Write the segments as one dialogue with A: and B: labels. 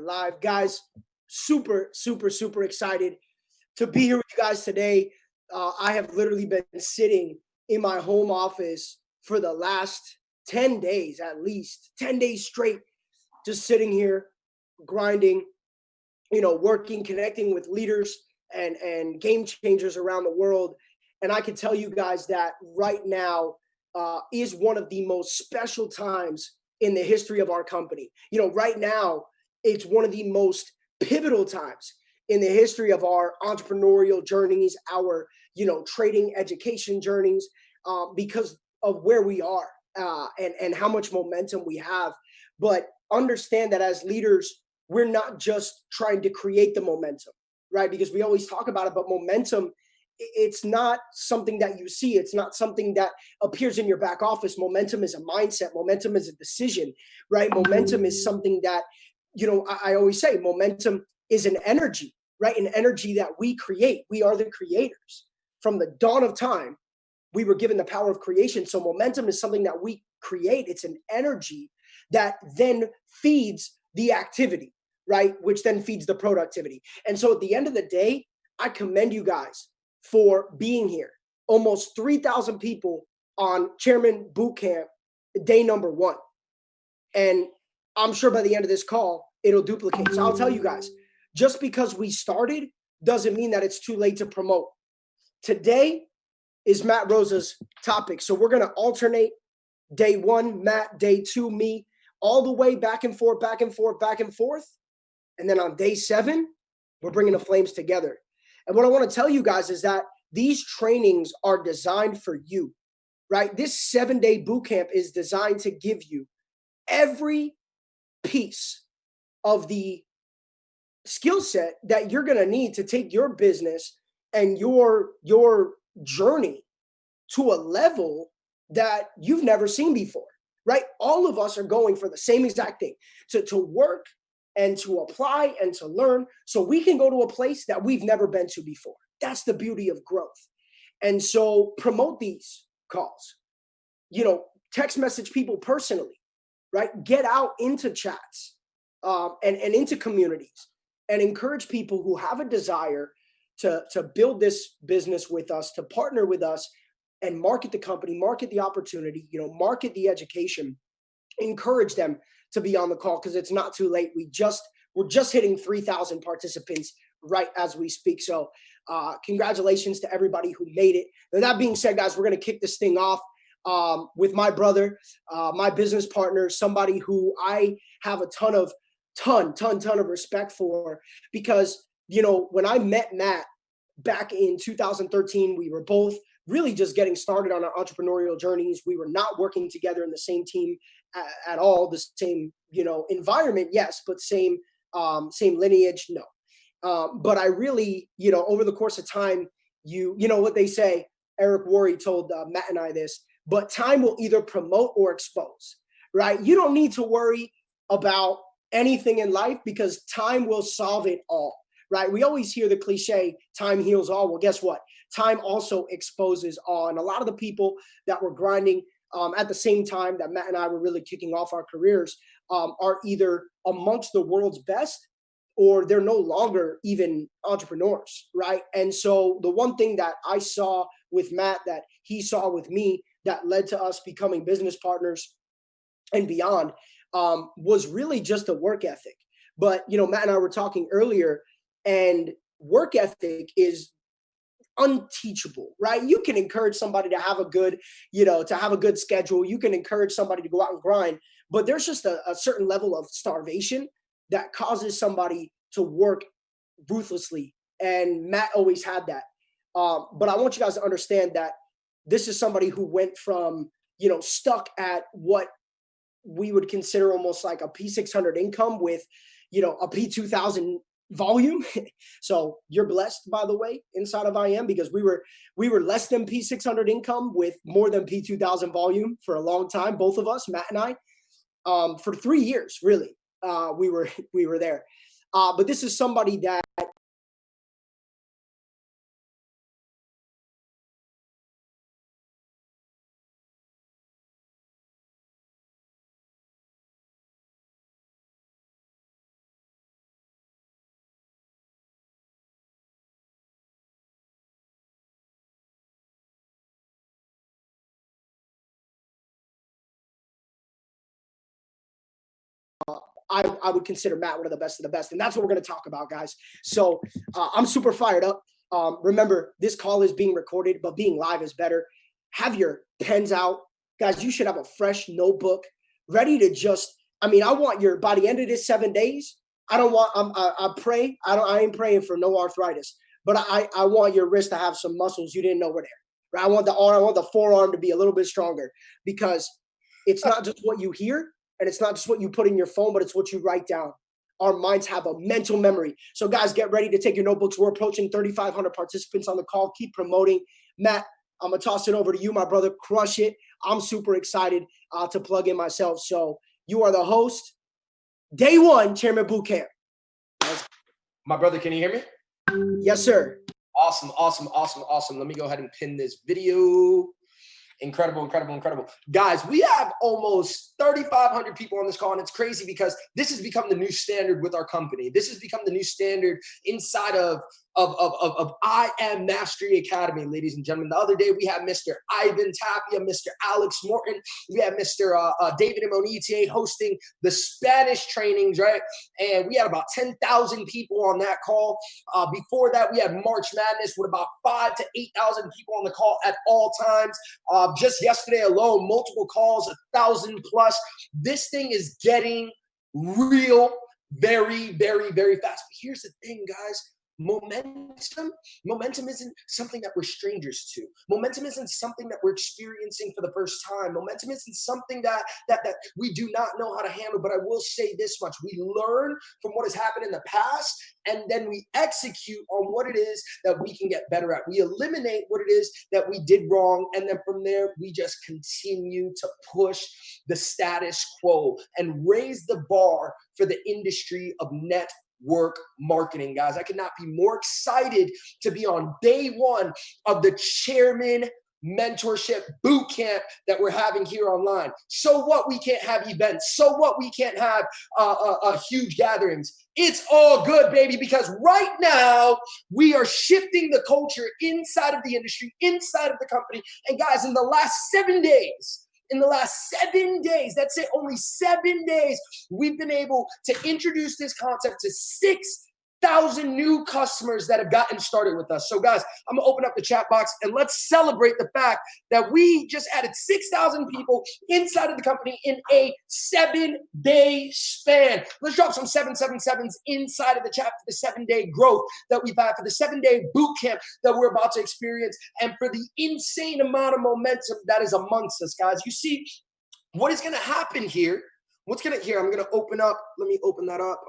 A: live. Guys, super, super, super excited to be here with you guys today. I have literally been sitting in my home office for the last 10 days, at least 10 days straight, just sitting here, grinding, working, connecting with leaders and game changers around the world. And I can tell you guys that right now is one of the most special times in the history of our company. Right now, it's one of the most pivotal times in the history of our entrepreneurial journeys, our, trading education journeys, because of where we are and how much momentum we have. But understand that as leaders, we're not just trying to create the momentum, right? Because we always talk about it, but momentum, it's not something that you see. It's not something that appears in your back office. Momentum is a mindset. Momentum is a decision, right? Momentum is something that, I always say momentum is an energy, right? An energy that we create. We are the creators. From the dawn of time, we were given the power of creation. So momentum is something that we create. It's an energy that then feeds the activity, right? Which then feeds the productivity. And so at the end of the day, I commend you guys for being here. Almost 3,000 people on Chairman Bootcamp, day number 1. And I'm sure by the end of this call, it'll duplicate. So I'll tell you guys, just because we started doesn't mean that it's too late to promote. Today is Matt Rosa's topic. So we're going to alternate day 1, Matt, day 2, me, all the way back and forth, back and forth, back and forth. And then on day 7, we're bringing the flames together. And what I want to tell you guys is that these trainings are designed for you, right? This 7-day boot camp is designed to give you every piece of the skill set that you're going to need to take your business and your journey to a level that you've never seen before, right? All of us are going for the same exact thing, to work and to apply and to learn so we can go to a place that we've never been to before. That's the beauty of growth. And so promote these calls, text message people personally, right? Get out into chats and into communities and encourage people who have a desire to build this business with us, to partner with us and market the company, market the opportunity, market the education, encourage them to be on the call because it's not too late. We're just hitting 3,000 participants right as we speak. So congratulations to everybody who made it. Now, that being said, guys, we're going to kick this thing off with my brother, my business partner, somebody who I have a ton of respect for because, when I met Matt back in 2013, we were both really just getting started on our entrepreneurial journeys. We were not working together in the same team at all, the same, environment, yes, but same lineage, no. But I really, over the course of time, you know what they say, Eric Worre told Matt and I this, but time will either promote or expose, right? You don't need to worry about anything in life because time will solve it all, right? We always hear the cliche, time heals all. Well, guess what? Time also exposes all. And a lot of the people that were grinding at the same time that Matt and I were really kicking off our careers are either amongst the world's best or they're no longer even entrepreneurs, right? And so the one thing that I saw with Matt that he saw with me that led to us becoming business partners and beyond was really just a work ethic. But, Matt and I were talking earlier, and work ethic is unteachable, right? You can encourage somebody to have a good, to have a good schedule. You can encourage somebody to go out and grind, but there's just a certain level of starvation that causes somebody to work ruthlessly. And Matt always had that. But I want you guys to understand that this is somebody who went from, stuck at what we would consider almost like a P600 income with, a P2000 volume. So you're blessed, by the way, inside of IM, because we were less than P600 income with more than P2000 volume for a long time. Both of us, Matt and I, for 3 years, really, we were there. But this is somebody that I would consider Matt one of the best. And that's what we're going to talk about, guys. So I'm super fired up. Remember, this call is being recorded, but being live is better. Have your pens out. Guys, you should have a fresh notebook ready to just, I want your, by the end of this 7 days, I ain't praying for no arthritis, but I want your wrist to have some muscles you didn't know were there. Right? I want the forearm to be a little bit stronger, because it's not just what you hear and it's not just what you put in your phone, but it's what you write down. Our minds have a mental memory. So guys, get ready to take your notebooks. We're approaching 3,500 participants on the call. Keep promoting. Matt, I'm going to toss it over to you, my brother. Crush it. I'm super excited to plug in myself. So you are the host. Day one, Chairman Bootcamp.
B: My brother, can you hear me?
A: Yes, sir.
B: Awesome. Let me go ahead and pin this video. Incredible. Guys, we have almost 3,500 people on this call, and it's crazy because this has become the new standard with our company. This has become the new standard inside of I Am Mastery Academy, ladies and gentlemen. The other day, we had Mr. Ivan Tapia, Mr. Alex Morton. We had Mr. David Imonitie hosting the Spanish trainings, right? And we had about 10,000 people on that call. Before that, we had March Madness with about 5,000 to 8,000 people on the call at all times. Just yesterday alone, multiple calls, 1,000 plus. This thing is getting real very, very, very fast. But here's the thing, guys. Momentum isn't something that we're strangers to. Momentum isn't something that we're experiencing for the first time. Momentum isn't something that we do not know how to handle. But I will say this much: we learn from what has happened in the past, and then we execute on what it is that we can get better at. We eliminate what it is that we did wrong, and then from there we just continue to push the status quo and raise the bar for the industry of network marketing, guys. I could not be more excited to be on day one of the Chairman Mentorship Bootcamp that we're having here online. So what we can't have events? So what we can't have huge gatherings? It's all good, baby, because right now we are shifting the culture inside of the industry, inside of the company. And guys, in the last 7 days, that's it, only 7 days, we've been able to introduce this concept to 6,000 new customers that have gotten started with us. So guys, I'm gonna open up the chat box and let's celebrate the fact that we just added 6,000 people inside of the company in a 7-day span. Let's drop some 777s inside of the chat for the 7-day growth that we've had, for the 7-day boot camp that we're about to experience, and for the insane amount of momentum that is amongst us, guys. You see, what is gonna happen here? I'm gonna open up, let me open that up.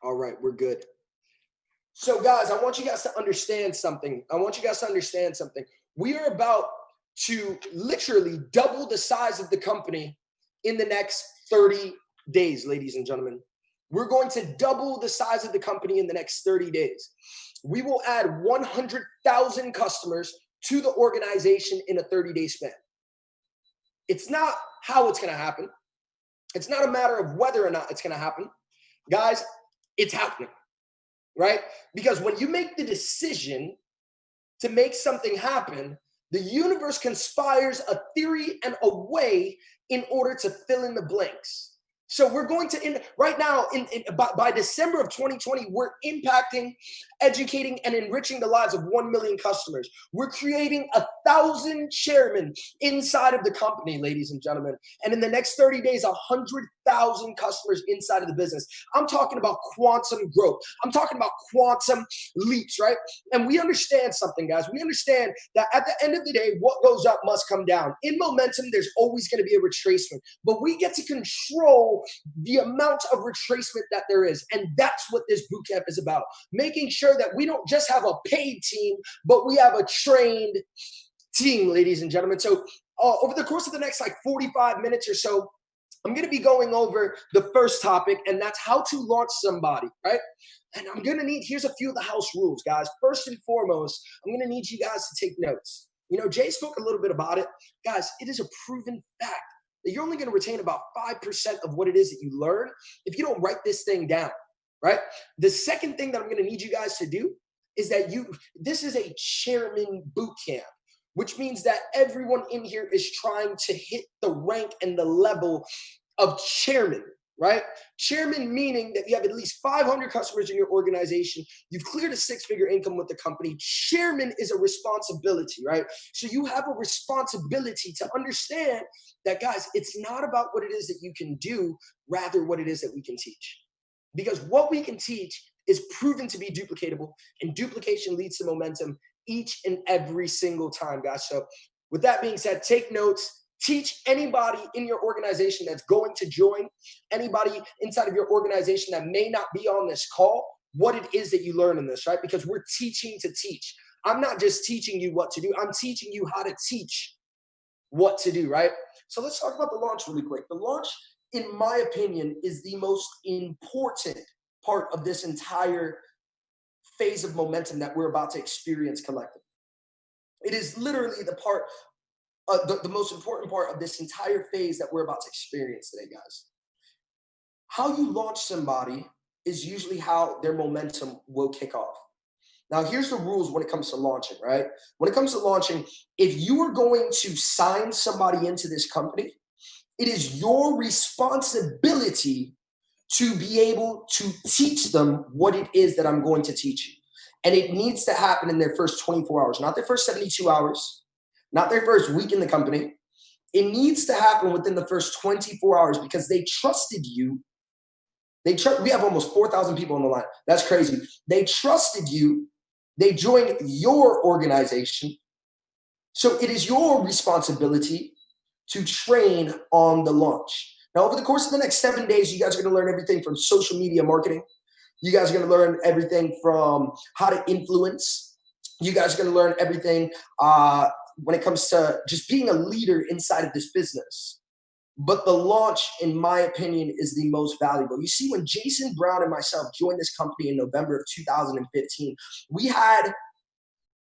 B: All right, we're good. So guys, I want you guys to understand something. We are about to literally double the size of the company in the next 30 days, ladies and gentlemen. We're going to double the size of the company in the next 30 days. We will add 100,000 customers to the organization in a 30-day span. It's not how it's going to happen. It's not a matter of whether or not it's going to happen. Guys, it's happening, right? Because when you make the decision to make something happen, the universe conspires a theory and a way in order to fill in the blanks. So we're going to end right now by December of 2020, we're impacting, educating, and enriching the lives of 1 million customers. We're creating 1,000 chairmen inside of the company, ladies and gentlemen. And in the next 30 days, 100,000 customers inside of the business. I'm talking about quantum growth. I'm talking about quantum leaps, right? And we understand something, guys. We understand that at the end of the day, what goes up must come down. In momentum, there's always going to be a retracement, but we get to control the amount of retracement that there is. And that's what this bootcamp is about. Making sure that we don't just have a paid team, but we have a trained team, ladies and gentlemen. So over the course of the next 45 minutes or so, I'm going to be going over the first topic, and that's how to launch somebody, right? And I'm going to need, here's a few of the house rules, guys. First and foremost, I'm going to need you guys to take notes. You know, Jay spoke a little bit about it. Guys, it is a proven fact that you're only going to retain about 5% of what it is that you learn if you don't write this thing down, right? The second thing that I'm going to need you guys to do is that this is a chairman boot camp. which means that everyone in here is trying to hit the rank and the level of chairman, right? Chairman meaning that you have at least 500 customers in your organization. You've cleared a six-figure income with the company. Chairman is a responsibility, right? So you have a responsibility to understand that, guys, it's not about what it is that you can do, rather what it is that we can teach. Because what we can teach is proven to be duplicatable, and duplication leads to momentum each and every single time, guys. So with that being said, take notes. Teach anybody in your organization that's going to join, anybody inside of your organization that may not be on this call, what it is that you learn in this, right? Because we're teaching to teach. I'm not just teaching you what to do. I'm teaching you how to teach what to do, right? So let's talk about the launch really quick. The launch, in my opinion, is the most important part of this entire phase of momentum that we're about to experience collectively. It is literally the part the most important part of this entire phase that we're about to experience today, guys. How you launch somebody is usually how their momentum will kick off. Now, here's the rules when it comes to launching, right? When it comes to launching, if you are going to sign somebody into this company, it is your responsibility to be able to teach them what it is that I'm going to teach you. And it needs to happen in their first 24 hours, not their first 72 hours. Not their first week in the company. It needs to happen within the first 24 hours because they trusted you. We have almost 4,000 people on the line. That's crazy. They trusted you. They joined your organization. So it is your responsibility to train on the launch. Now, over the course of the next 7 days, you guys are going to learn everything from social media marketing. You guys are going to learn everything from how to influence. You guys are going to learn everything when it comes to just being a leader inside of this business. But the launch, in my opinion, is the most valuable. You see, when Jason Brown and myself joined this company in November of 2015, we had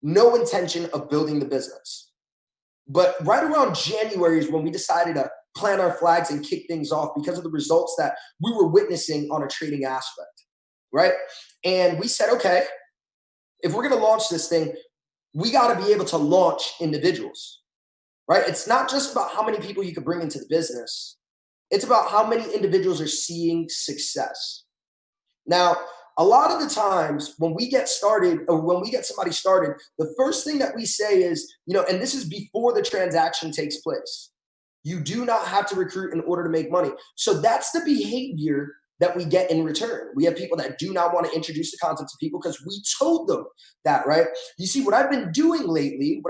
B: no intention of building the business. But right around January is when we decided to plant our flags and kick things off because of the results that we were witnessing on a trading aspect, right? And we said, okay, if we're going to launch this thing, we got to be able to launch individuals, right? It's not just about how many people you can bring into the business. It's about how many individuals are seeing success. Now, a lot of the times when we get started or when we get somebody started, the first thing that we say is, and this is before the transaction takes place. You do not have to recruit in order to make money. So that's the behavior that we get in return. We have people that do not want to introduce the content to people because we told them that, right? You see, what I've been doing lately,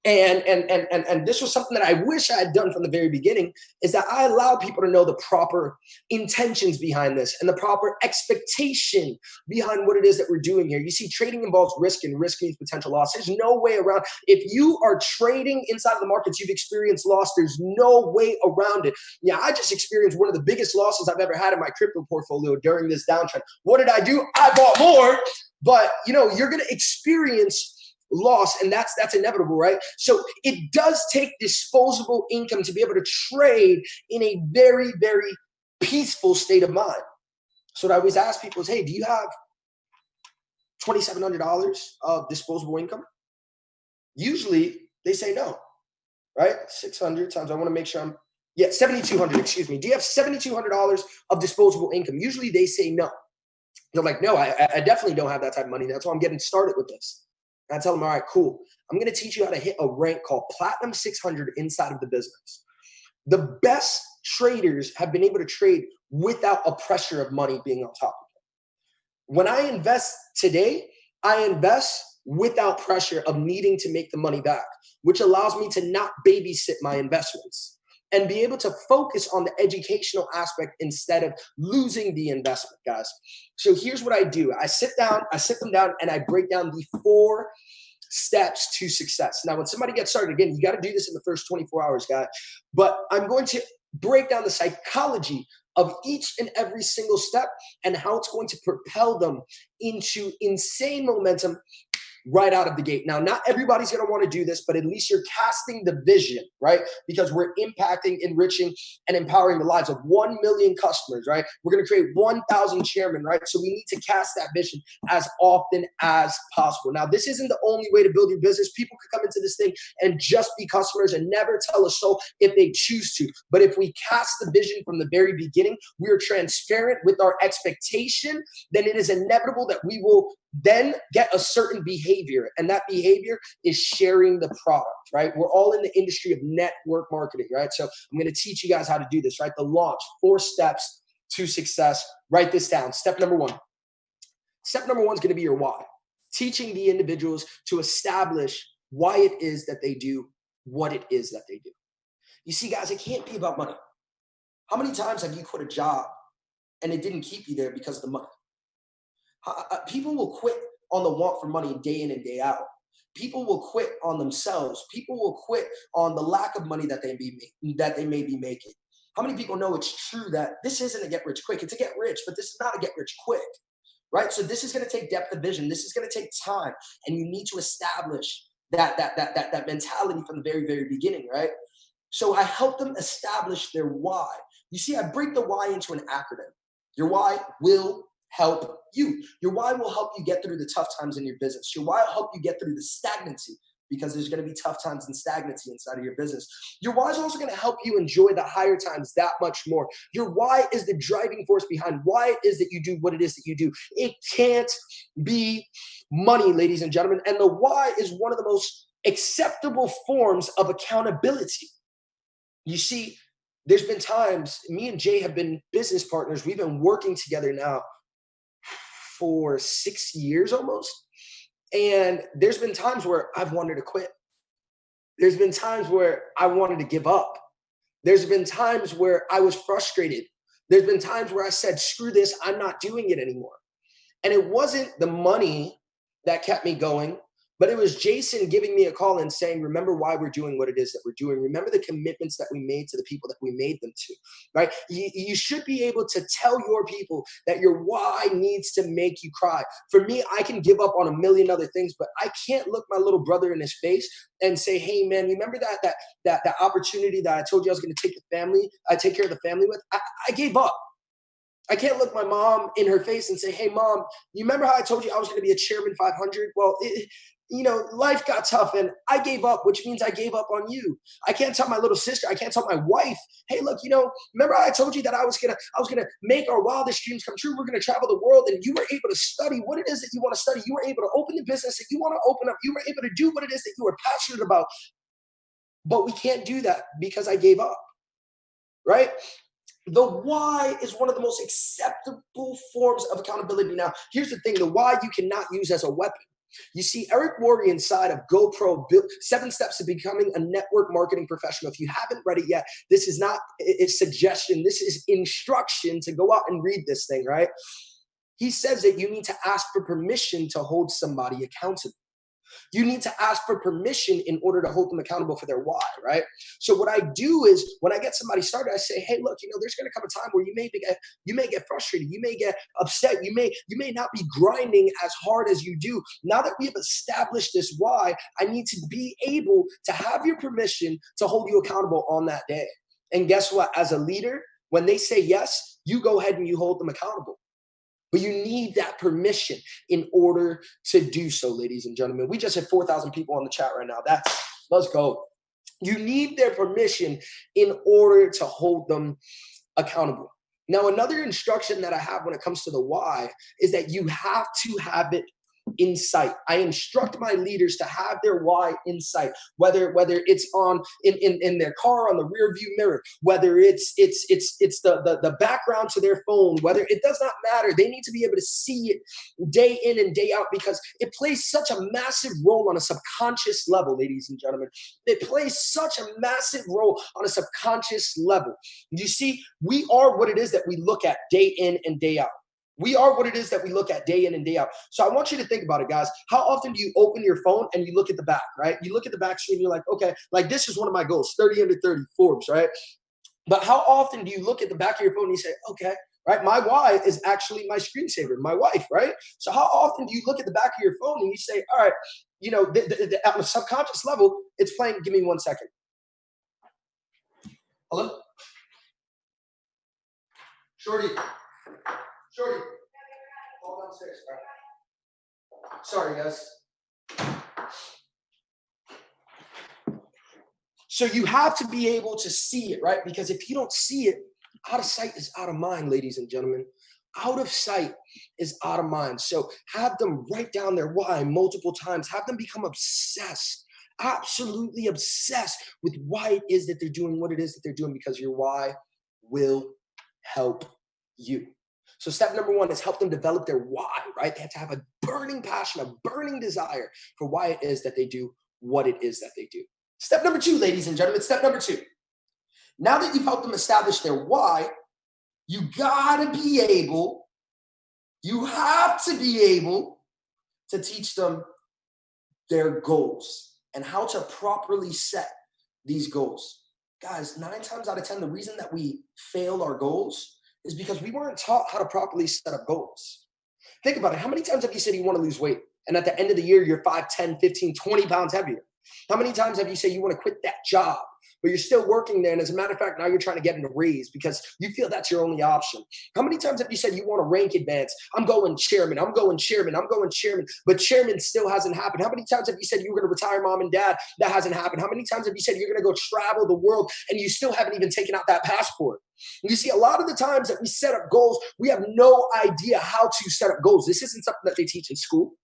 B: and this was something that I wish I had done from the very beginning, is that I allow people to know the proper intentions behind this and the proper expectation behind what it is that we're doing here. You see, trading involves risk, and risk means potential loss. There's no way around. If you are trading inside of the markets, you've experienced loss. There's no way around it. Yeah, I just experienced one of the biggest losses I've ever had in my crypto portfolio during this downtrend. What did I do? I bought more, but you're going to experience loss, and that's inevitable, right? So it does take disposable income to be able to trade in a very, very peaceful state of mind. So what I always ask people is, hey, do you have $2,700 of disposable income? Usually they say no, right? 600 times, I want to make sure $7,200, excuse me. Do you have $7,200 of disposable income? Usually they say no. They're like, no, I definitely don't have that type of money. That's why I'm getting started with this. And I tell them, all right, cool. I'm going to teach you how to hit a rank called Platinum 600 inside of the business. The best traders have been able to trade without a pressure of money being on top of them. When I invest today, I invest without pressure of needing to make the money back, which allows me to not babysit my investments and be able to focus on the educational aspect instead of losing the investment, guys. So here's what I do. I sit them down, and I break down the 4 steps to success. Now, when somebody gets started, again, you got to do this in the first 24 hours, guys. But I'm going to break down the psychology of each and every single step and how it's going to propel them into insane momentum right out of the gate. Now, not everybody's going to want to do this, but at least you're casting the vision, right? Because we're impacting, enriching, and empowering the lives of 1 million customers, right? We're going to create 1,000 chairmen, right? So we need to cast that vision as often as possible. Now, this isn't the only way to build your business. People could come into this thing and just be customers and never tell a soul if they choose to. But if we cast the vision from the very beginning, we are transparent with our expectation, then it is inevitable that we will then get a certain behavior, and that behavior is sharing the product, right? We're all in the industry of network marketing, right? So I'm going to teach you guys how to do this, right? The launch, 4 steps to success. Write this down. Step number 1. Step number 1 is going to be your why. Teaching the individuals to establish why it is that they do what it is that they do. You see, guys, it can't be about money. How many times have you quit a job and it didn't keep you there because of the money? People will quit on the want for money day in and day out. People will quit on themselves. People will quit on the lack of money that they may be making. How many people know it's true that this isn't a get rich quick? It's a get rich, but this is not a get rich quick, right? So this is going to take depth of vision. This is going to take time, and you need to establish that mentality from the very, very beginning, right? So I help them establish their why. You see, I break the why into an acronym. Your why will help you. Your why will help you get through the tough times in your business. Your why will help you get through the stagnancy, because there's going to be tough times and stagnancy inside of your business. Your why is also going to help you enjoy the higher times that much more. Your why is the driving force behind why it is that you do what it is that you do. It can't be money, ladies and gentlemen. And the why is one of the most acceptable forms of accountability. You see, there's been times, me and Jay have been business partners. We've been working together now for 6 years almost. And there's been times where I've wanted to quit. There's been times where I wanted to give up. There's been times where I was frustrated. There's been times where I said, screw this, I'm not doing it anymore. And it wasn't the money that kept me going, but it was Jason giving me a call and saying, remember why we're doing what it is that we're doing. Remember the commitments that we made to the people that we made them to, right? You should be able to tell your people that your why needs to make you cry. For me, I can give up on a million other things, but I can't look my little brother in his face and say, hey man, you remember that opportunity that I told you I was going to take care of the family with? I gave up. I can't look my mom in her face and say, hey mom, you remember how I told you I was going to be a Chairman 500? Well, life got tough and I gave up, which means I gave up on you. I can't tell my little sister, I can't tell my wife, hey, look, remember I told you that I was gonna make our wildest dreams come true. We're gonna travel the world, and you were able to study what it is that you want to study. You were able to open the business that you want to open up. You were able to do what it is that you were passionate about. But we can't do that because I gave up, right? The why is one of the most acceptable forms of accountability. Now, here's the thing, the why you cannot use as a weapon. You see, Eric Worre inside of GoPro built 7 steps to becoming a network marketing professional. If you haven't read it yet, this is not a suggestion. This is instruction to go out and read this thing, right? He says that you need to ask for permission to hold somebody accountable. You need to ask for permission in order to hold them accountable for their why, right? So what I do is when I get somebody started, I say, hey, look, there's going to come a time where you may get frustrated. You may get upset. You may not be grinding as hard as you do. Now that we have established this why, I need to be able to have your permission to hold you accountable on that day. And guess what? As a leader, when they say yes, you go ahead and you hold them accountable. But you need that permission in order to do so, ladies and gentlemen. We just had 4,000 people on the chat right now. Let's go. You need their permission in order to hold them accountable. Now, another instruction that I have when it comes to the why is that you have to have it in sight. I instruct my leaders to have their why in sight, whether it's on in their car on the rear view mirror, whether it's the background to their phone, whether it does not matter. They need to be able to see it day in and day out because it plays such a massive role on a subconscious level, ladies and gentlemen. It plays such a massive role on a subconscious level. You see, we are what it is that we look at day in and day out. We are what it is that we look at day in and day out. So I want you to think about it, guys. How often do you open your phone and you look at the back, right? You look at the back screen, you're like, okay, like this is one of my goals, 30 under 30 Forbes, right? But how often do you look at the back of your phone and you say, okay, right? My why is actually my screensaver, my wife, right? So how often do you look at the back of your phone and you say, all right, you know, at a subconscious level, it's playing, give me 1 second. Hello? Shorty. Hold downstairs. All right. Sorry, guys. So you have to be able to see it, right? Because if you don't see it, out of sight is out of mind, ladies and gentlemen. Out of sight is out of mind. So have them write down their why multiple times. Have them become obsessed, absolutely obsessed with why it is that they're doing what it is that they're doing, because your why will help you. So step number 1 is help them develop their why, right? They have to have a burning passion, a burning desire for why it is that they do what it is that they do. Step number 2, ladies and gentlemen, step number 2. Now that you've helped them establish their why, you have to be able to teach them their goals and how to properly set these goals. Guys, 9 times out of 10, the reason that we fail our goals is because we weren't taught how to properly set up goals. Think about it. How many times have you said you want to lose weight, and at the end of the year, you're 5, 10, 15, 20 pounds heavier? How many times have you said you want to quit that job, but you're still working there? And as a matter of fact, now you're trying to get a raise because you feel that's your only option. How many times have you said you want to rank advance? I'm going chairman, but chairman still hasn't happened. How many times have you said you were going to retire mom and dad? That hasn't happened. How many times have you said you're going to go travel the world and you still haven't even taken out that passport? And you see, a lot of the times that we set up goals, we have no idea how to set up goals. This isn't something that they teach in school.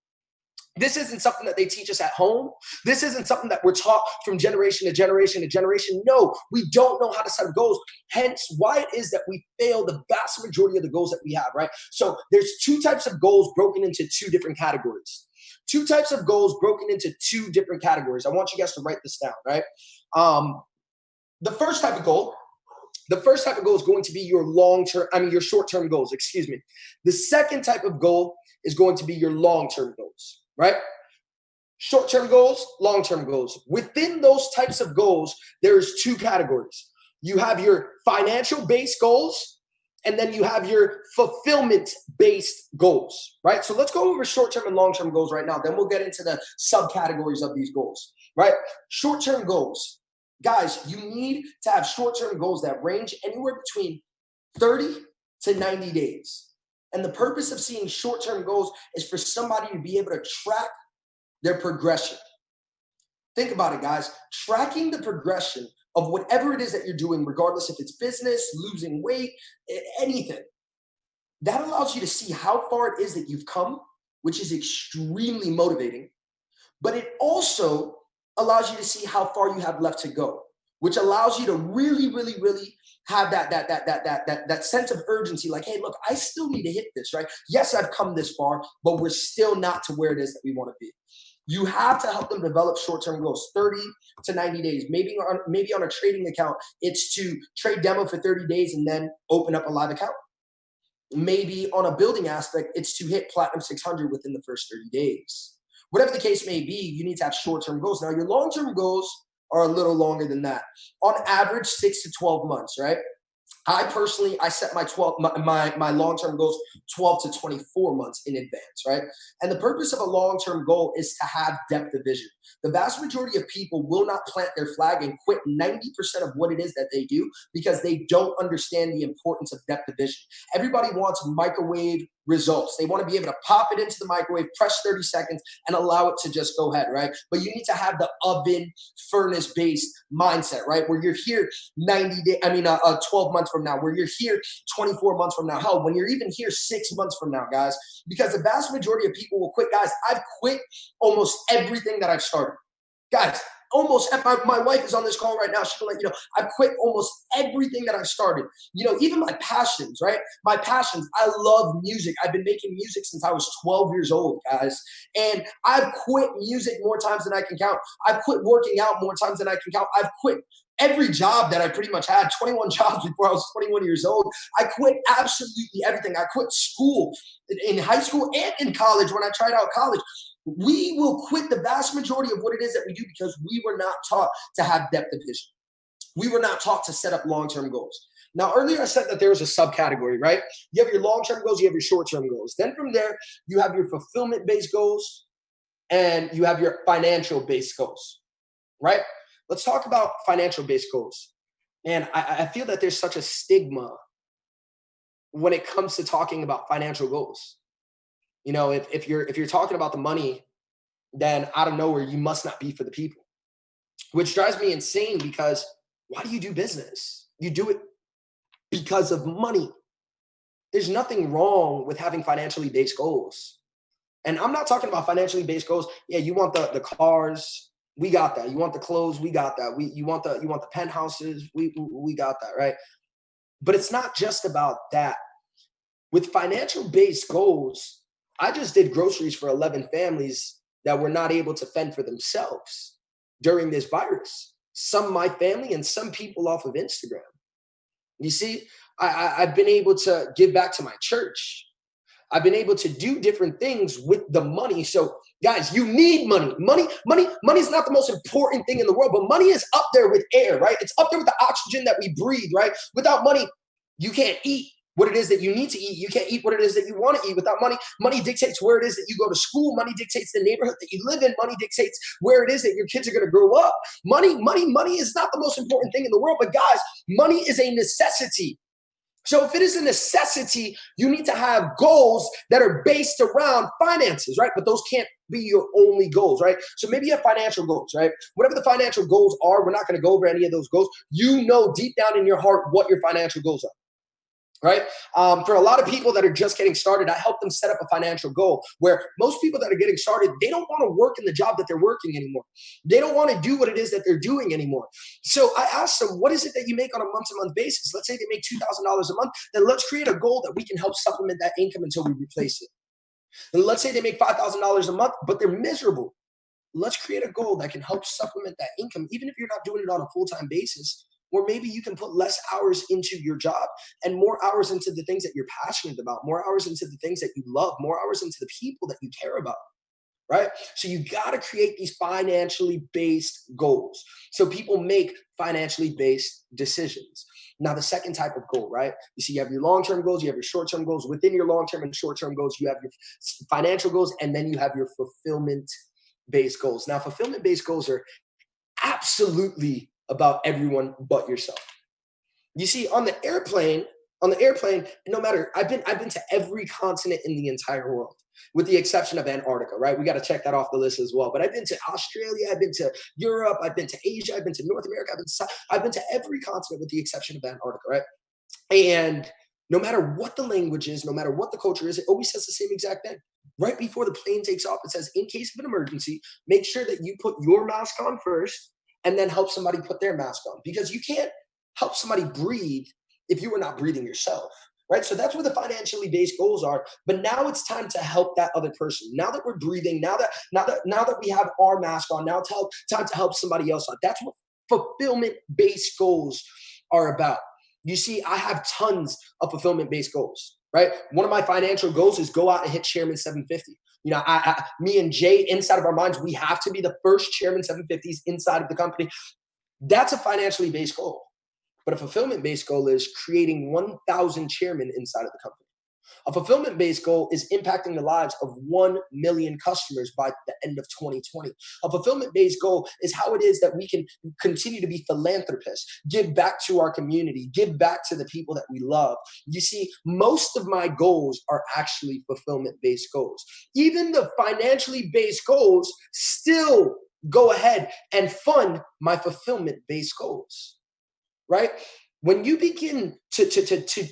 B: This isn't something that they teach us at home. This isn't something that we're taught from generation to generation to generation. No, we don't know how to set up goals. Hence why it is that we fail the vast majority of the goals that we have, right? So there's 2 types of goals broken into 2 different categories. 2 types of goals broken into 2 different categories. I want you guys to write this down, right? The first type of goal is going to be your your short-term goals, excuse me. The second type of goal is going to be your long-term goals, right? Short-term goals, long-term goals. Within those types of goals, there's 2 categories. You have your financial-based goals, and then you have your fulfillment-based goals, right? So let's go over short-term and long-term goals right now. Then we'll get into the subcategories of these goals, right? Short-term goals. Guys, you need to have short-term goals that range anywhere between 30 to 90 days. And the purpose of seeing short-term goals is for somebody to be able to track their progression. Think about it, guys. Tracking the progression of whatever it is that you're doing, regardless if it's business, losing weight, anything, that allows you to see how far it is that you've come, which is extremely motivating. But it also allows you to see how far you have left to go, which allows you to really, really, really have that sense of urgency. Like, hey, look, I still need to hit this, right? Yes, I've come this far, but we're still not to where it is that we want to be. You have to help them develop short-term goals, 30 to 90 days. Maybe on a trading account, it's to trade demo for 30 days and then open up a live account. Maybe on a building aspect, it's to hit Platinum 600 within the first 30 days. Whatever the case may be, you need to have short-term goals. Now, your long-term goals are a little longer than that. On average, 6 to 12 months, right? I set my long-term goals 12 to 24 months in advance, right? And the purpose of a long-term goal is to have depth of vision. The vast majority of people will not plant their flag and quit 90% of what it is that they do because they don't understand the importance of depth of vision. Everybody wants microwave results. They want to be able to pop it into the microwave, press 30 seconds, and allow it to just go ahead, right? But you need to have the oven, furnace-based mindset, right? Where you're here 12 months from now, where you're here 24 months from now. Hell, when you're even here 6 months from now, guys, because the vast majority of people will quit. Guys, I've quit almost everything that I've started. Guys, almost, my wife is on this call right now. She'll let you know, I've quit almost everything that I've started. Even my passions, right? My passions, I love music. I've been making music since I was 12 years old, guys. And I've quit music more times than I can count. I've quit working out more times than I can count. I've quit every job that I pretty much had, 21 jobs before I was 21 years old. I quit absolutely everything. I quit school in high school and in college when I tried out college. We will quit the vast majority of what it is that we do because we were not taught to have depth of vision. We were not taught to set up long-term goals. Now, earlier I said that there was a subcategory, right? You have your long-term goals, you have your short-term goals. Then from there, you have your fulfillment-based goals and you have your financial-based goals, right? Let's talk about financial-based goals. And I feel that there's such a stigma when it comes to talking about financial goals. You know, if you're talking about the money, then out of nowhere, you must not be for the people, which drives me insane because why do you do business? You do it because of money. There's nothing wrong with having financially based goals. And I'm not talking about financially based goals. Yeah, you want the cars, we got that. You want the clothes, we got that. You want the penthouses, we got that, right? But it's not just about that. With financial based goals, I just did groceries for 11 families that were not able to fend for themselves during this virus. Some my family and some people off of Instagram. You see, I've been able to give back to my church. I've been able to do different things with the money. So guys, you need money. Money is not the most important thing in the world, but money is up there with air, right? It's up there with the oxygen that we breathe, right? Without money, you can't eat what it is that you need to eat. You can't eat what it is that you want to eat. Without money, money dictates where it is that you go to school. Money dictates the neighborhood that you live in. Money dictates where it is that your kids are going to grow up. Money is not the most important thing in the world, but guys, money is a necessity. So if it is a necessity, you need to have goals that are based around finances, right? But those can't be your only goals, right? So maybe you have financial goals, right? Whatever the financial goals are, we're not going to go over any of those goals. You know deep down in your heart what your financial goals are. Right? For a lot of people that are just getting started, I help them set up a financial goal where most people that are getting started, they don't want to work in the job that they're working anymore. They don't want to do what it is that they're doing anymore. So I asked them, what is it that you make on a month-to-month basis? Let's say they make $2,000 a month. Then let's create a goal that we can help supplement that income until we replace it. And let's say they make $5,000 a month, but they're miserable. Let's create a goal that can help supplement that income, even if you're not doing it on a full-time basis. Or maybe you can put less hours into your job and more hours into the things that you're passionate about, more hours into the things that you love, more hours into the people that you care about, right? So you got to create these financially based goals so people make financially based decisions. Now, the second type of goal, right? You see, you have your long-term goals, you have your short-term goals. Within your long-term and short-term goals, you have your financial goals, and then you have your fulfillment-based goals. Now, fulfillment-based goals are absolutely about everyone but yourself. You see, on the airplane, no matter, I've been to every continent in the entire world, with the exception of Antarctica, right? We got to check that off the list as well. But I've been to Australia, I've been to Europe, I've been to Asia, I've been to North America, I've been to every continent with the exception of Antarctica, right? And no matter what the language is, no matter what the culture is, it always says the same exact thing. Right before the plane takes off, it says, in case of an emergency, make sure that you put your mask on first and then help somebody put their mask on, because you can't help somebody breathe if you are not breathing yourself, right? So that's where the financially based goals are. But now it's time to help that other person. Now that we're breathing, now that we have our mask on, now it's time to help somebody else out. That's what fulfillment based goals are about. You see, I have tons of fulfillment based goals, right? One of my financial goals is go out and hit Chairman 750. You know, me and Jay, inside of our minds, we have to be the first Chairman 750s inside of the company. That's a financially based goal. But a fulfillment-based goal is creating 1,000 chairmen inside of the company. A fulfillment-based goal is impacting the lives of 1 million customers by the end of 2020. A fulfillment-based goal is how it is that we can continue to be philanthropists, give back to our community, give back to the people that we love. You see, most of my goals are actually fulfillment-based goals. Even the financially based goals still go ahead and fund my fulfillment-based goals, right? When you begin to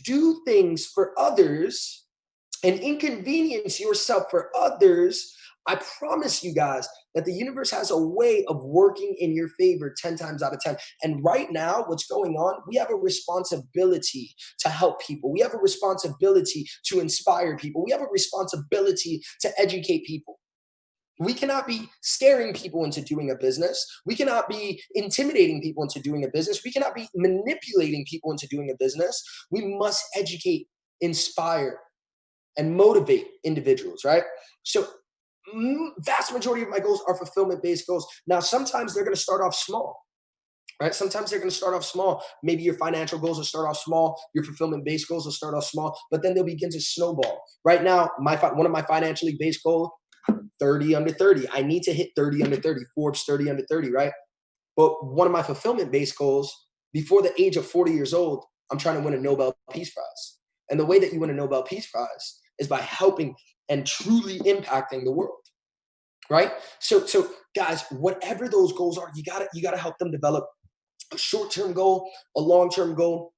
B: do things for others and inconvenience yourself for others, I promise you guys that the universe has a way of working in your favor 10 times out of 10. And right now, what's going on, we have a responsibility to help people. We have a responsibility to inspire people. We have a responsibility to educate people. We cannot be scaring people into doing a business. We cannot be intimidating people into doing a business. We cannot be manipulating people into doing a business. We must educate, inspire, and motivate individuals, right? So vast majority of my goals are fulfillment-based goals. Now, sometimes they're going to start off small. right? Sometimes they're going to start off small. Maybe your financial goals will start off small. Your fulfillment-based goals will start off small, but then they'll begin to snowball. Right now, one of my financially based goals, 30 under 30. I need to hit 30 under 30, Forbes 30 under 30, right? But one of my fulfillment-based goals, before the age of 40 years old, I'm trying to win a Nobel Peace Prize. And the way that you win a Nobel Peace Prize is by helping and truly impacting the world, right? So guys, whatever those goals are, you gotta help them develop a short-term goal, a long-term goal,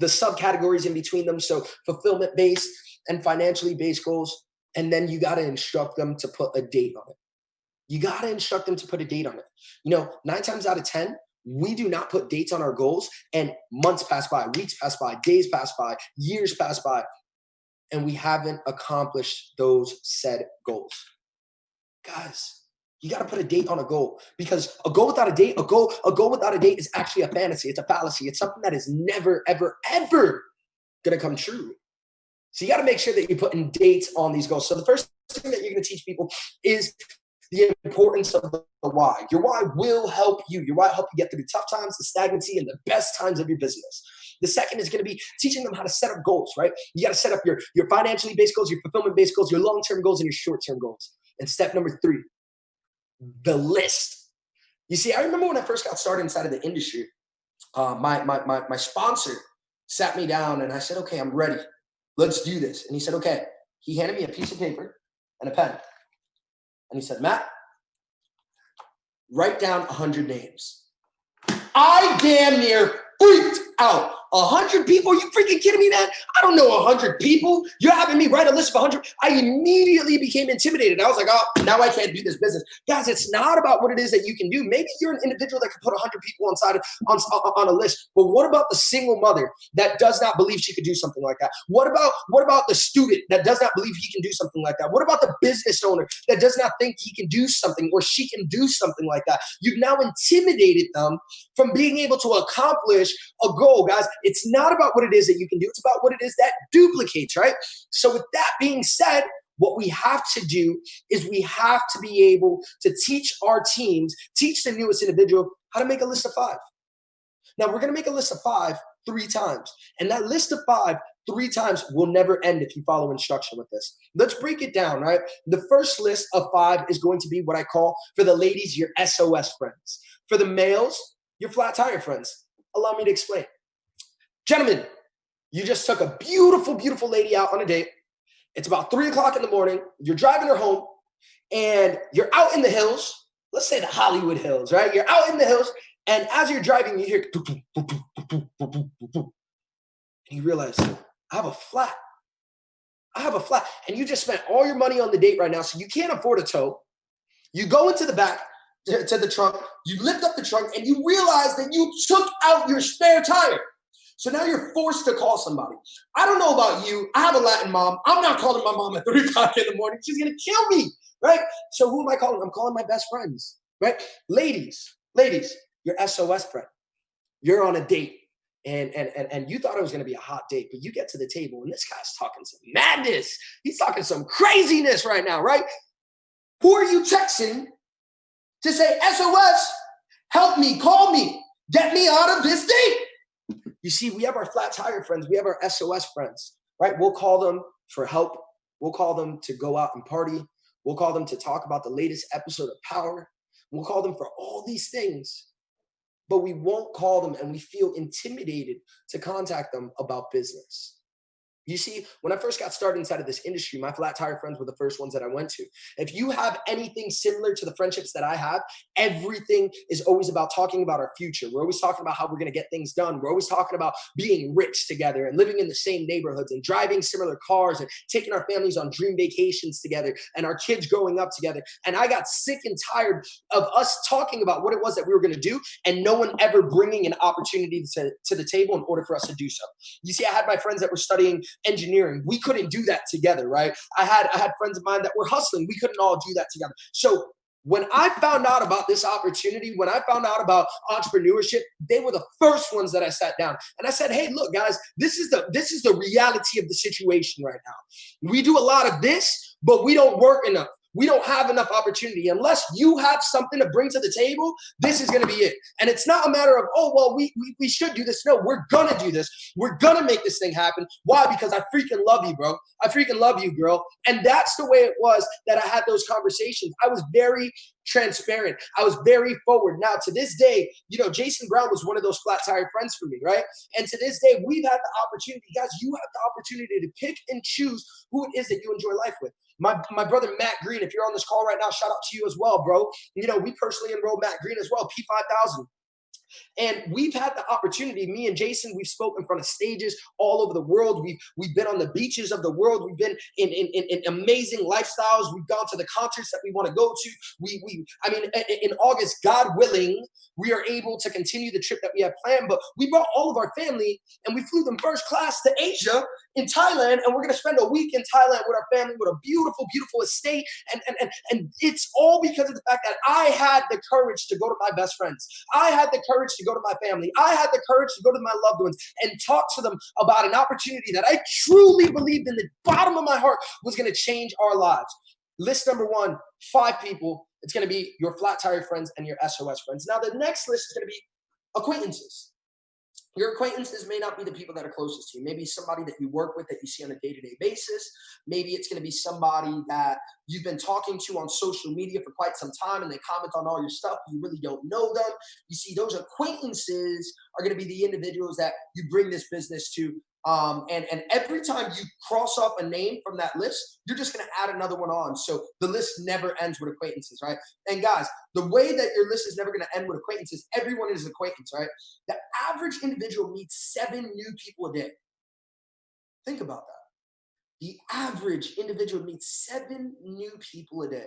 B: the subcategories in between them. So fulfillment-based and financially based goals. And then you got to instruct them to put a date on it. You got to instruct them to put a date on it. 9 times out of 10, we do not put dates on our goals, and months pass by, weeks pass by, days pass by, years pass by, and we haven't accomplished those said goals. Guys, you got to put a date on a goal, because a goal without a date, a goal without a date is actually a fantasy. It's a fallacy. It's something that is never, ever, ever going to come true. So you got to make sure that you're putting dates on these goals. So the first thing that you're going to teach people is the importance of the why. Your why will help you. Your why will help you get through the tough times, the stagnancy, and the best times of your business. The second is going to be teaching them how to set up goals, right? You got to set up your financially based goals, your fulfillment-based goals, your long-term goals, and your short-term goals. And step number 3, the list. You see, I remember when I first got started inside of the industry, my sponsor sat me down and I said, okay, I'm ready. Let's do this. And he said, okay. He handed me a piece of paper and a pen. And he said, Matt, write down 100 names. I damn near freaked out. 100 people? Are you freaking kidding me, man? I don't know 100 people. You're having me write a list of 100. I immediately became intimidated. I was like, oh, now I can't do this business. Guys, it's not about what it is that you can do. Maybe you're an individual that can put 100 people on a list. But what about the single mother that does not believe she could do something like that? What about the student that does not believe he can do something like that? What about the business owner that does not think he can do something or she can do something like that? You've now intimidated them from being able to accomplish a goal, guys. It's not about what it is that you can do. It's about what it is that duplicates, right? So with that being said, what we have to do is we have to be able to teach our teams, teach the newest individual how to make a list of 5. Now, we're going to make a list of 5 3 times. And that list of 5 3 times will never end if you follow instruction with this. Let's break it down, right? The first list of 5 is going to be what I call, for the ladies, your SOS friends. For the males, your flat tire friends. Allow me to explain. Gentlemen, you just took a beautiful, beautiful lady out on a date. It's about 3 o'clock in the morning. You're driving her home and you're out in the hills. Let's say the Hollywood Hills, right? You're out in the hills, and as you're driving, you hear, and you realize, I have a flat. And you just spent all your money on the date right now, so you can't afford a tow. You go into the back to the trunk, you lift up the trunk, and you realize that you took out your spare tire. So now you're forced to call somebody. I don't know about you. I have a Latin mom. I'm not calling my mom at 3 o'clock in the morning. She's going to kill me, right? So who am I calling? I'm calling my best friends, right? Ladies, your SOS friend. You're on a date, and you thought it was going to be a hot date, but you get to the table, and this guy's talking some madness. He's talking some craziness right now, right? Who are you texting to say, SOS, help me, call me, get me out of this date? You see, we have our flat tire friends. We have our SOS friends, right? We'll call them for help. We'll call them to go out and party. We'll call them to talk about the latest episode of Power. We'll call them for all these things, but we won't call them, and we feel intimidated to contact them about business. You see, when I first got started inside of this industry, my flat tire friends were the first ones that I went to. If you have anything similar to the friendships that I have, everything is always about talking about our future. We're always talking about how we're going to get things done. We're always talking about being rich together and living in the same neighborhoods and driving similar cars and taking our families on dream vacations together and our kids growing up together. And I got sick and tired of us talking about what it was that we were going to do and no one ever bringing an opportunity to the table in order for us to do so. You see, I had my friends that were studying engineering. We couldn't do that together, right? I had friends of mine that were hustling. We couldn't all do that together. So when I found out about this opportunity, when I found out about entrepreneurship, they were the first ones that I sat down and I said, hey, look, guys, this is the reality of the situation right now. We do a lot of this, but we don't work enough. we don't have enough opportunity. Unless you have something to bring to the table, this is going to be it. And it's not a matter of, oh, well, we should do this. No, we're going to do this. We're going to make this thing happen. Why? Because I freaking love you, bro. I freaking love you, girl. And that's the way it was that I had those conversations. I was very transparent. I was very forward. Now, to this day, Jason Brown was one of those flat tire friends for me, right? And to this day, we've had the opportunity, guys, you have the opportunity to pick and choose who it is that you enjoy life with. My brother, Matt Green, if you're on this call right now, shout out to you as well, bro. We personally enrolled Matt Green as well, P5000. And we've had the opportunity, me and Jason, we've spoken in front of stages all over the world. We've been on the beaches of the world. We've been in amazing lifestyles. We've gone to the concerts that we want to go to. In August, God willing, we are able to continue the trip that we have planned. But we brought all of our family and we flew them first class to Asia in Thailand. And we're going to spend a week in Thailand with our family with a beautiful, beautiful estate. And it's all because of the fact that I had the courage to go to my best friends. I had the courage to go to my family. I had the courage to go to my loved ones and talk to them about an opportunity that I truly believed in the bottom of my heart was going to change our lives. List number 1, 5 people. It's going to be your flat tire friends and your SOS friends. Now, the next list is going to be acquaintances. Your acquaintances may not be the people that are closest to you. Maybe somebody that you work with that you see on a day-to-day basis. Maybe it's going to be somebody that you've been talking to on social media for quite some time and they comment on all your stuff. You really don't know them. You see, those acquaintances are going to be the individuals that you bring this business to. And every time you cross off a name from that list, you're just going to add another one on. So the list never ends with acquaintances, right? And guys, the way that your list is never going to end with acquaintances, everyone is an acquaintance, right? The average individual meets 7 new people a day. Think about that. The average individual meets 7 new people a day.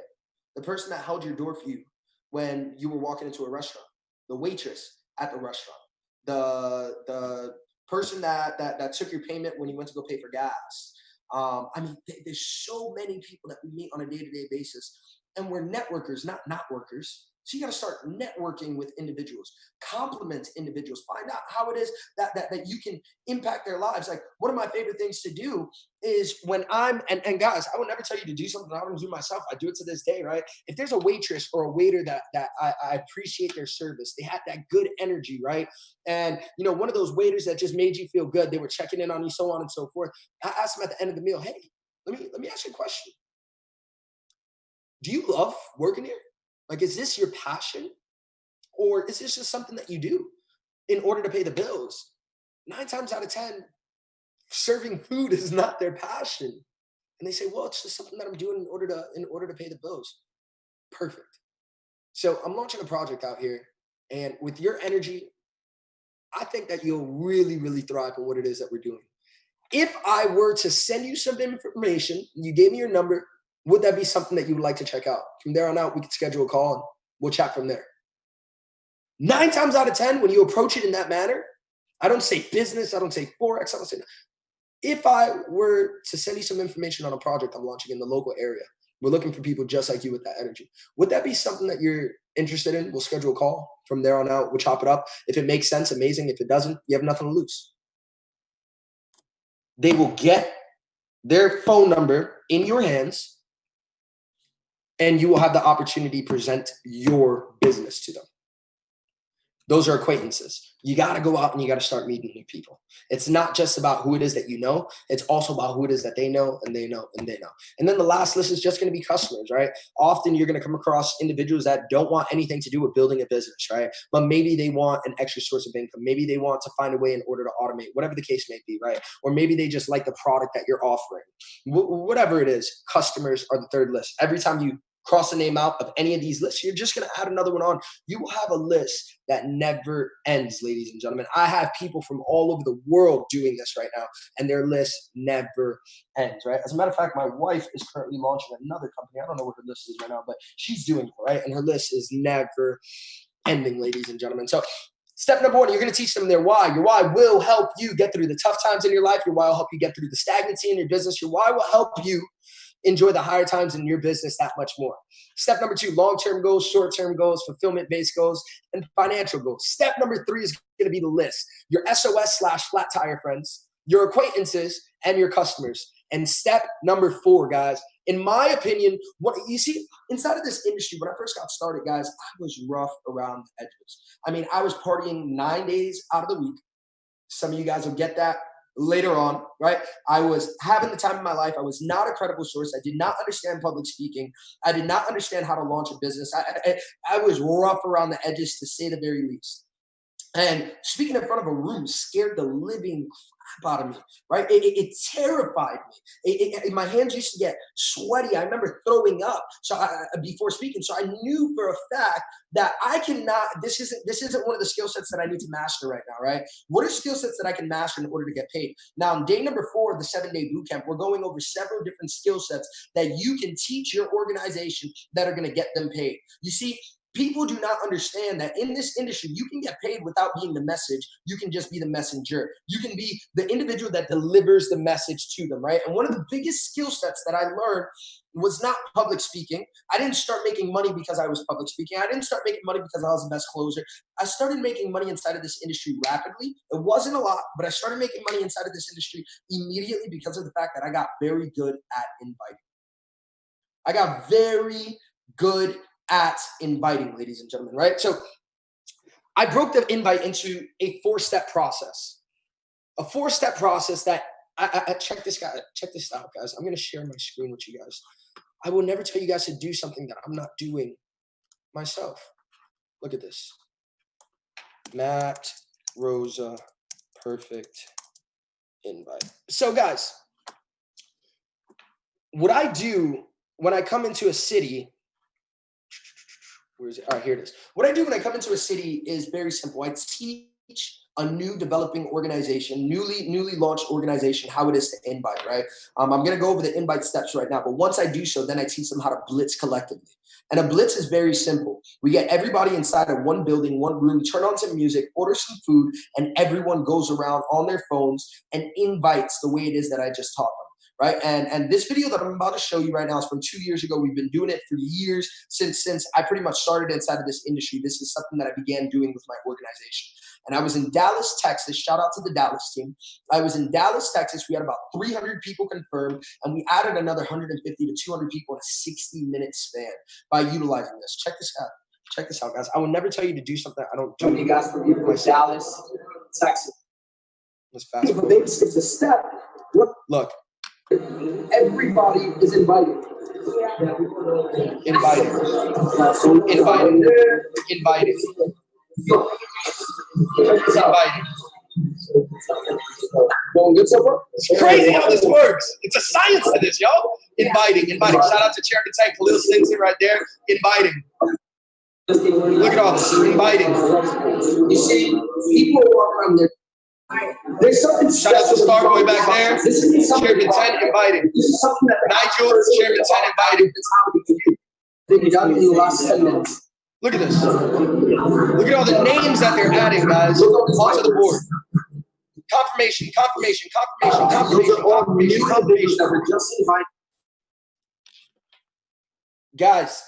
B: The person that held your door for you when you were walking into a restaurant, the waitress at the restaurant, the person that took your payment when you went to go pay for gas. There's so many people that we meet on a day-to-day basis, and we're networkers, not workers. So you got to start networking with individuals, compliment individuals, find out how it is that you can impact their lives. Like, one of my favorite things to do is when and guys, I would never tell you to do something I don't do myself. I do it to this day, right? If there's a waitress or a waiter that I appreciate their service, they had that good energy, right? And, one of those waiters that just made you feel good, they were checking in on you, so on and so forth. I asked them at the end of the meal, hey, let me ask you a question. Do you love working here? Like, is this your passion? Or is this just something that you do in order to pay the bills? 9 times out of 10, serving food is not their passion. And they say, well, it's just something that I'm doing in order to pay the bills. Perfect. So I'm launching a project out here. And with your energy, I think that you'll really, really thrive in what it is that we're doing. If I were to send you some information, you gave me your number, would that be something that you would like to check out? From there on out, we could schedule a call and we'll chat from there. 9 times out of 10, when you approach it in that manner, I don't say business, I don't say Forex, I don't say, if I were to send you some information on a project I'm launching in the local area, we're looking for people just like you with that energy. Would that be something that you're interested in? We'll schedule a call. From there on out, we'll chop it up. If it makes sense, amazing. If it doesn't, you have nothing to lose. They will get their phone number in your hands, and you will have the opportunity to present your business to them. Those are acquaintances. You got to go out and you got to start meeting new people. It's not just about who it is that you know. It's also about who it is that they know and they know and they know. And then the last list is just going to be customers, right? Often you're going to come across individuals that don't want anything to do with building a business, right? But maybe they want an extra source of income. Maybe they want to find a way in order to automate, whatever the case may be, right? Or maybe they just like the product that you're offering. Whatever it is, customers are the third list. Every time you cross the name out of any of these lists, you're just going to add another one on. You will have a list that never ends, ladies and gentlemen. I have people from all over the world doing this right now, and their list never ends, right? As a matter of fact, my wife is currently launching another company. I don't know what her list is right now, but she's doing it, right? And her list is never ending, ladies and gentlemen. So step number 1, you're going to teach them their why. Your why will help you get through the tough times in your life. Your why will help you get through the stagnancy in your business. Your why will help you enjoy the higher times in your business that much more. Step number 2, long-term goals, short-term goals, fulfillment-based goals, and financial goals. Step number 3 is going to be the list. Your SOS/flat tire friends, your acquaintances, and your customers. And step number 4, guys, in my opinion, what you see inside of this industry, when I first got started, guys, I was rough around the edges. I mean, I was partying 9 days out of the week. Some of you guys will get that later on, right? I was having the time of my life. I was not a credible source. I did not understand public speaking. I did not understand how to launch a business. I was rough around the edges, to say the very least. And speaking in front of a room scared the living crap out of me, right? It terrified me. My hands used to get sweaty. I remember throwing up before speaking. So I knew for a fact that I cannot, this isn't one of the skill sets that I need to master right now, right? What are skill sets that I can master in order to get paid? Now, on day number 4 of the 7-day bootcamp, we're going over several different skill sets that you can teach your organization that are going to get them paid. You see, people do not understand that in this industry, you can get paid without being the message. You can just be the messenger. You can be the individual that delivers the message to them, right? And one of the biggest skill sets that I learned was not public speaking. I didn't start making money because I was public speaking. I didn't start making money because I was the best closer. I started making money inside of this industry rapidly. It wasn't a lot, but I started making money inside of this industry immediately because of the fact that I got very good at inviting. I got very good at inviting, ladies and gentlemen, right? So I broke the invite into a 4-step process. A 4-step process that I check this out, guys. I'm going to share my screen with you guys. I will never tell you guys to do something that I'm not doing myself. Look at this. Matt Rosa, perfect invite. So guys, what I do when I come into a city, where is it? All right, here it is. What I do when I come into a city is very simple. I teach a new developing organization, newly launched organization, how it is to invite, right? I'm going to go over the invite steps right now, but once I do so, then I teach them how to blitz collectively. And a blitz is very simple. We get everybody inside of one building, one room, turn on some music, order some food, and everyone goes around on their phones and invites the way it is that I just taught them. Right. And this video that I'm about to show you right now is from 2 years ago. We've been doing it for years since I pretty much started inside of this industry. This is something that I began doing with my organization. And I was in Dallas, Texas. Shout out to the Dallas team. I was in Dallas, Texas. We had about 300 people confirmed, and we added another 150 to 200 people in a 60-minute span by utilizing this. Check this out. Check this out, guys. I will never tell you to do something I don't do. You guys from Dallas, Texas. Let's fast forward. It's a step. Look. Everybody is invited. Invited. Going good so far? It's crazy how this works. It's a science to this, y'all. Inviting. Shout out to Chairman 𝐂𝐸𝐿 𝐖𝐨𝐫𝐫𝐞 right there. Inviting. Look at all this. Inviting. You see, people walk around there. There's something. Shout out to Starboy back there. Chairman 10 inviting. Nigel, Chairman 10 inviting. They've done in the last 10 minutes. Look at this. Look at all the names that they're adding, guys, onto the board. Confirmation. Guys,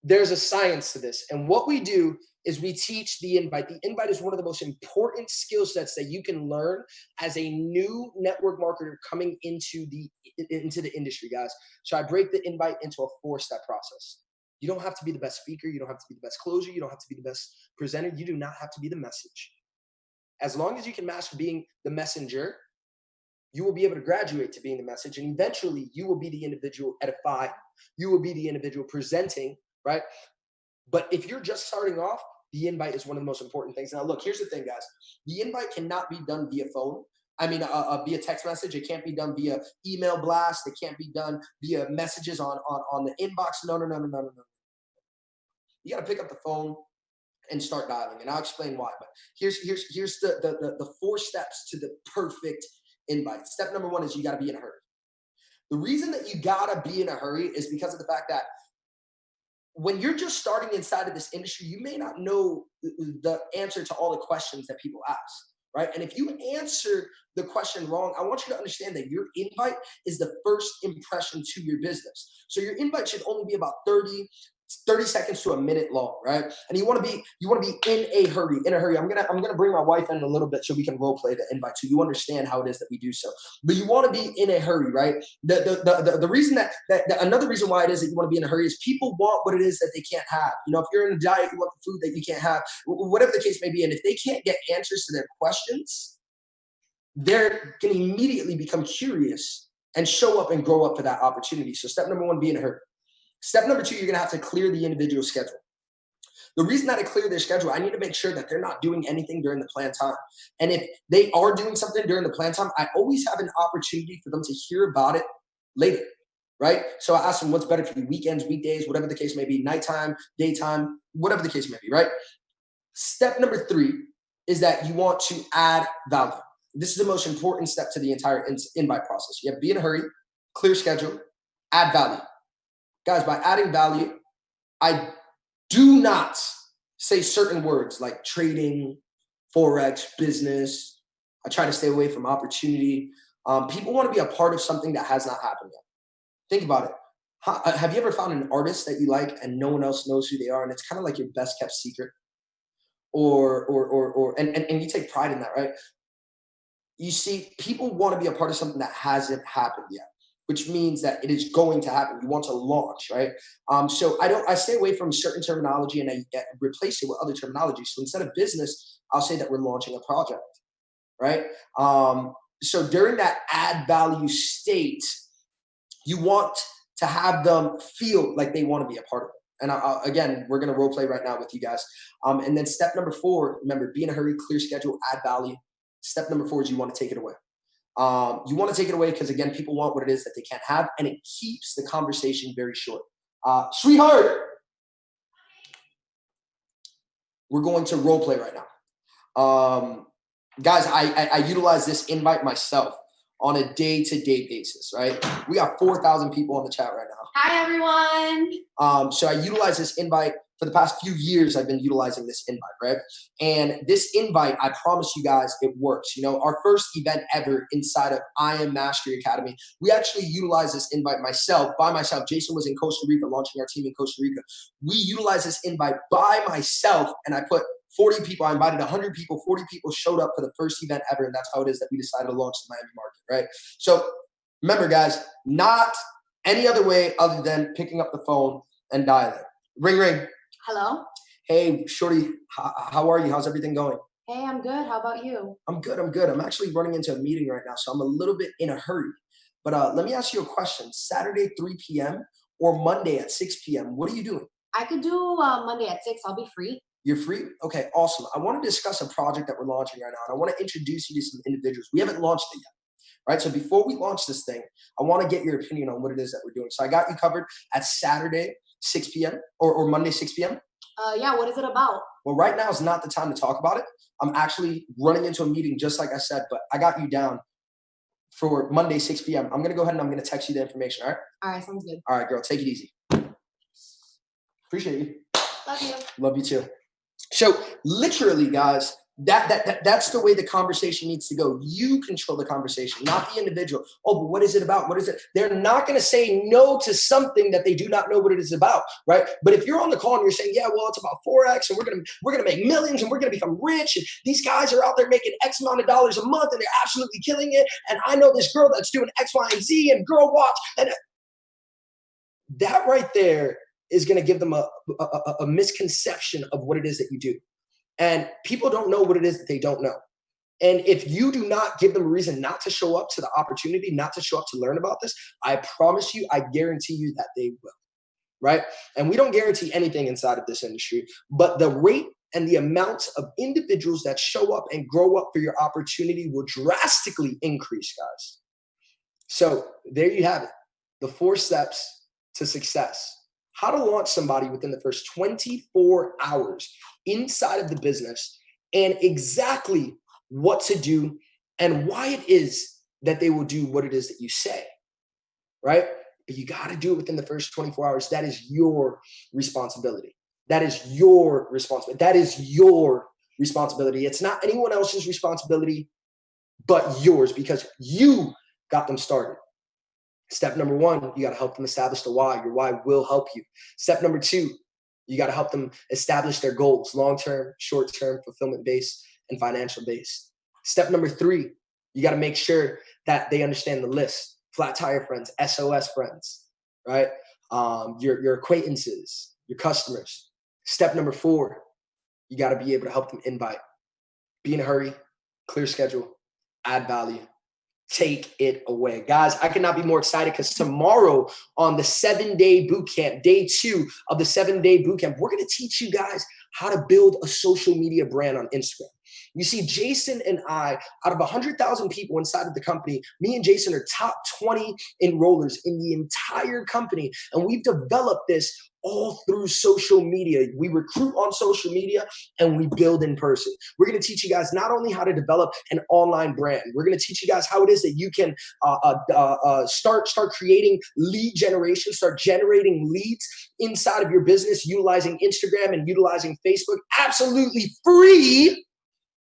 B: there's a science to this. And what we do is we teach the invite. The invite is one of the most important skill sets that you can learn as a new network marketer coming into the industry, guys. So I break the invite into a 4-step process. You don't have to be the best speaker. You don't have to be the best closer. You don't have to be the best presenter. You do not have to be the message. As long as you can master being the messenger, you will be able to graduate to being the message. And eventually you will be the individual edifying. You will be the individual presenting, right? But if you're just starting off, the invite is one of the most important things. Now, look, here's the thing, guys. The invite cannot be done via phone. I mean, via text message. It can't be done via email blast. It can't be done via messages on the inbox. No. You got to pick up the phone and start dialing. And I'll explain why. But here's the 4 steps to the perfect invite. Step number 1 is you got to be in a hurry. The reason that you got to be in a hurry is because of the fact that when you're just starting inside of this industry, you may not know the answer to all the questions that people ask, right? And if you answer the question wrong, I want you to understand that your invite is the first impression to your business. So your invite should only be about 30 30 seconds to a minute long, right? And you want to be in a hurry. I'm gonna bring my wife in a little bit so we can role play the invite so you understand how it is that we do so. But you want to be in a hurry, right? The reason that another reason why it is that you want to be in a hurry is people want what it is that they can't have. You know, if you're in a diet, you want the food that you can't have, whatever the case may be. And if they can't get answers to their questions, they're going to immediately become curious and show up and grow up for that opportunity. So step number one, be in a hurry. Step number two, you're going to have to clear the individual schedule. The reason that I clear their schedule, I need to make sure that they're not doing anything during the planned time. And if they are doing something during the planned time, I always have an opportunity for them to hear about it later, right? So I ask them what's better for you, weekends, weekdays, whatever the case may be, nighttime, daytime, whatever the case may be, right? Step number three is that you want to add value. This is the most important step to the entire invite process. You have to be in a hurry, clear schedule, add value. Guys, by adding value, I do not say certain words like trading, Forex, business. I try to stay away from opportunity. People want to be a part of something that has not happened yet. Think about it. Have you ever found an artist that you like and no one else knows who they are, and it's kind of like your best kept secret? And you take pride in that, right? You see, people want to be a part of something that hasn't happened yet, which means that it is going to happen. You want to launch, right? So I stay away from certain terminology and I replace it with other terminology. So instead of business, I'll say that we're launching a project, right? So during that add value state, you want to have them feel like they want to be a part of it. And again, we're going to role play right now with you guys. And then step number 4, remember, be in a hurry, clear schedule, add value. Step number 4 is you want to take it away. You want to take it away because, again, people want what it is that they can't have, and it keeps the conversation very short. Sweetheart, we're going to role play right now. Guys, I utilize this invite myself on a day-to-day basis, right? We got 4,000 people on the chat right now.
C: Hi, everyone.
B: So I utilize this invite. For the past few years, I've been utilizing this invite, right? And this invite, I promise you guys, it works. You know, our first event ever inside of I Am Mastery Academy, we actually utilized this invite by myself. Jason was in Costa Rica, launching our team in Costa Rica. We utilized this invite by myself, and I put 40 people. I invited 100 people. 40 people showed up for the first event ever, and that's how it is that we decided to launch the Miami market, right? So remember, guys, not any other way other than picking up the phone and dialing. Ring, ring.
C: Hello.
B: Hey, shorty, how are you? How's everything going?
C: Hey, I'm good. How about you?
B: I'm good. I'm actually running into a meeting right now, so I'm a little bit in a hurry. But let me ask you a question. Saturday, 3 p.m. or Monday at 6 p.m., what are you doing?
C: I could do Monday at 6. I'll be free.
B: You're free? Okay, awesome. I want to discuss a project that we're launching right now, and I want to introduce you to some individuals. We haven't launched it yet, right? So before we launch this thing, I want to get your opinion on what it is that we're doing. So I got you covered at Saturday, 6 p.m. or Monday, 6 p.m.
C: Yeah, what is it about?
B: Well, right now is not the time to talk about it. I'm actually running into a meeting just like I said, but I got you down for Monday, 6 p.m. I'm going to go ahead and I'm going to text you the information, all right?
C: All right, sounds good.
B: All right, girl, take it easy. Appreciate you.
C: Love you.
B: Love you too. So literally, guys, that's the way the conversation needs to go. You control the conversation, not the individual. Oh, but what is it about? What is it? They're not going to say no to something that they do not know what it is about, right? But if you're on the call and you're saying, yeah, well, it's about Forex and we're gonna make millions and we're gonna become rich and these guys are out there making X amount of dollars a month and they're absolutely killing it. And I know this girl that's doing X, Y, and Z and girl watch, and that right there is going to give them a misconception of what it is that you do. And people don't know what it is that they don't know. And if you do not give them a reason not to show up to the opportunity, not to show up to learn about this, I promise you, I guarantee you that they will, right? And we don't guarantee anything inside of this industry, but the rate and the amount of individuals that show up and grow up for your opportunity will drastically increase, guys. So there you have it. The 4 steps to success. How to launch somebody within the first 24 hours inside of the business and exactly what to do and why it is that they will do what it is that you say, right? But you got to do it within the first 24 hours. That is your responsibility. That is your responsibility. That is your responsibility. It's not anyone else's responsibility but yours because you got them started. Step number 1, you got to help them establish the why. Your why will help you. Step number 2, You got to help them establish their goals, long-term, short-term, fulfillment-based, and financial-based. Step number 3, you got to make sure that they understand the list. Flat tire friends, SOS friends, right? Your acquaintances, your customers. Step number 4, you got to be able to help them invite. Be in a hurry, clear schedule, add value. Take it away. Guys, I cannot be more excited because tomorrow on the 7-day bootcamp, day 2 of the 7-day bootcamp, we're going to teach you guys how to build a social media brand on Instagram. You see, Jason and I, out of 100,000 people inside of the company, me and Jason are top 20 enrollers in the entire company. And we've developed this all through social media. We recruit on social media and we build in person. We're going to teach you guys not only how to develop an online brand, we're going to teach you guys how it is that you can start creating lead generation, start generating leads inside of your business, utilizing Instagram and utilizing Facebook, absolutely free.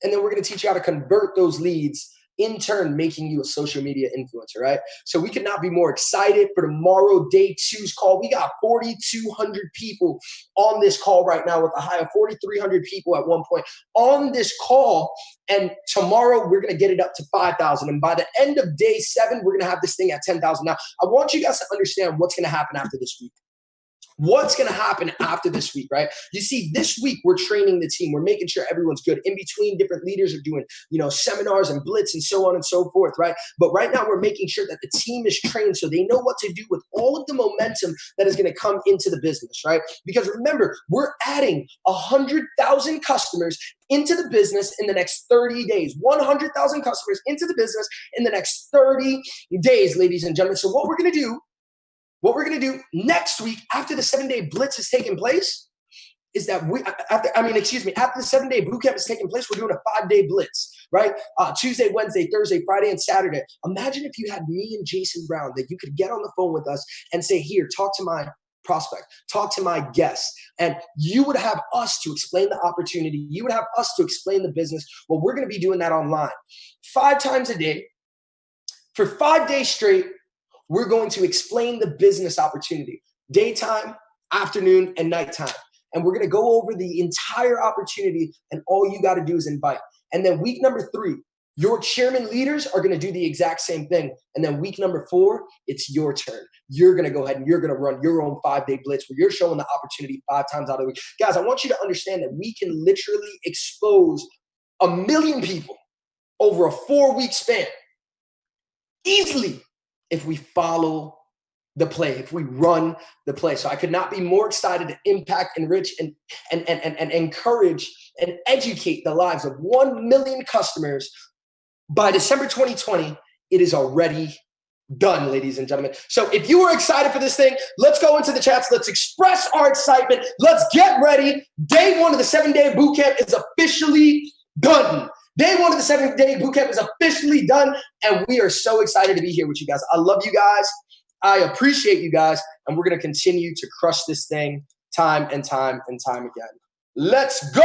B: And then we're going to teach you how to convert those leads, in turn, making you a social media influencer, right? So we could not be more excited for tomorrow, day 2's call. We got 4,200 people on this call right now, with a high of 4,300 people at one point on this call. And tomorrow we're going to get it up to 5,000. And by the end of day 7, we're going to have this thing at 10,000. Now, I want you guys to understand what's going to happen after this week. What's going to happen after this week, right? You see, this week we're training the team. We're making sure everyone's good. In between, different leaders are doing, seminars and blitz and so on and so forth, right? But right now we're making sure that the team is trained so they know what to do with all of the momentum that is going to come into the business, right? Because remember, we're adding 100,000 customers into the business in the next 30 days. 100,000 customers into the business in the next 30 days, ladies and gentlemen. So what we're going to do next week, after the 7-day blitz has taken place, is that after the 7-day bootcamp has taken place, we're doing a 5-day blitz, right? Tuesday, Wednesday, Thursday, Friday, and Saturday. Imagine if you had me and Jason Brown that you could get on the phone with us and say, here, talk to my prospect, talk to my guest. And you would have us to explain the opportunity. You would have us to explain the business. Well, we're going to be doing that online 5 times a day for 5 days straight. We're going to explain the business opportunity, daytime, afternoon, and nighttime. And we're going to go over the entire opportunity, and all you got to do is invite. And then week number 3, your chairman leaders are going to do the exact same thing. And then week number 4, it's your turn. You're going to go ahead and you're going to run your own 5-day blitz where you're showing the opportunity 5 times out of the week. Guys, I want you to understand that we can literally expose 1 million people over a 4-week span easily, if we follow the play, if we run the play. So I could not be more excited to impact, enrich, and encourage and educate the lives of 1 million customers. By December 2020, it is already done, ladies and gentlemen. So if you are excited for this thing, let's go into the chats. Let's express our excitement. Let's get ready. Day 1 of the 7-day bootcamp is officially done. Day 1 of the 7-day bootcamp is officially done, and we are so excited to be here with you guys. I love you guys. I appreciate you guys, and we're going to continue to crush this thing time and time and time again. Let's go!